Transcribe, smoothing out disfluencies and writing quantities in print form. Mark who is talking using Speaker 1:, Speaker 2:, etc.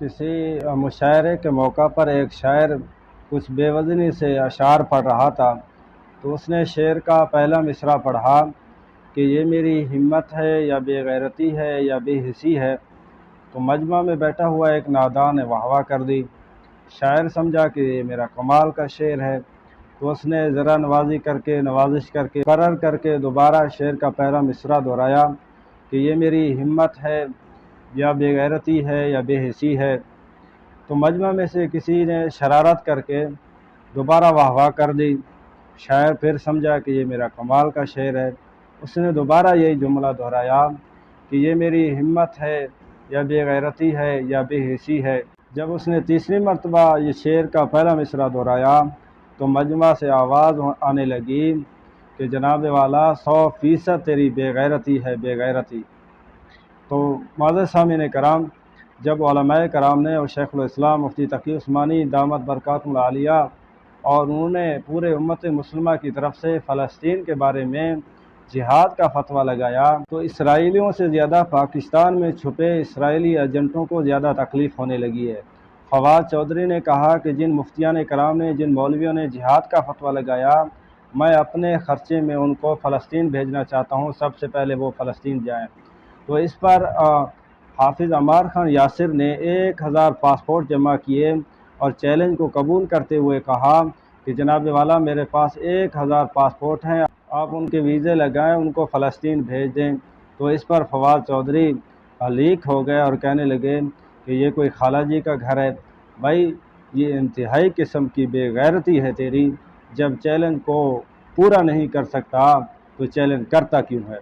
Speaker 1: کسی مشاعرے کے موقع پر ایک شاعر کچھ بے وزنی سے اشعار پڑھ رہا تھا، تو اس نے شعر کا پہلا مصرع پڑھا کہ یہ میری ہمت ہے یا بے غیرتی ہے یا بے حسی ہے، تو مجمع میں بیٹھا ہوا ایک نادان نے واہ واہ کر دی۔ شاعر سمجھا کہ یہ میرا کمال کا شعر ہے، تو اس نے ذرا نوازش کر کے قرر کر کے دوبارہ شعر کا پہلا مصرع دہرایا کہ یہ میری ہمت ہے یا بے غیرتی ہے یا بے حسی ہے، تو مجمع میں سے کسی نے شرارت کر کے دوبارہ واہ واہ کر دی۔ شاعر پھر سمجھا کہ یہ میرا کمال کا شعر ہے، اس نے دوبارہ یہی جملہ دہرایا کہ یہ میری ہمت ہے یا بے غیرتی ہے یا بے حسی ہے۔ جب اس نے تیسری مرتبہ یہ شعر کا پہلا مصرع دہرایا تو مجمع سے آواز آنے لگی کہ جناب والا 100% تیری بے غیرتی ہے، بے غیرتی۔ تو معزز سامعین کرام، جب علماء کرام نے اور شیخ الاسلام مفتی تقی عثمانی دامت برکاتہ العالیہ اور انہوں نے پورے امت مسلمہ کی طرف سے فلسطین کے بارے میں جہاد کا فتویٰ لگایا، تو اسرائیلیوں سے زیادہ پاکستان میں چھپے اسرائیلی ایجنٹوں کو زیادہ تکلیف ہونے لگی ہے۔ فواد چودھری نے کہا کہ جن مفتیان کرام نے، جن مولویوں نے جہاد کا فتویٰ لگایا، میں اپنے خرچے میں ان کو فلسطین بھیجنا چاہتا ہوں، سب سے پہلے وہ فلسطین جائیں۔ تو اس پر حافظ عمار خان یاسر نے 1000 پاسپورٹ جمع کیے اور چیلنج کو قبول کرتے ہوئے کہا کہ جناب والا میرے پاس 1000 پاسپورٹ ہیں، آپ ان کے ویزے لگائیں، ان کو فلسطین بھیج دیں۔ تو اس پر فواد چودھری لیک ہو گئے اور کہنے لگے کہ یہ کوئی خالہ جی کا گھر ہے۔ بھائی یہ انتہائی قسم کی بے غیرتی ہے تیری، جب چیلنج کو پورا نہیں کر سکتا تو چیلنج کرتا کیوں ہے؟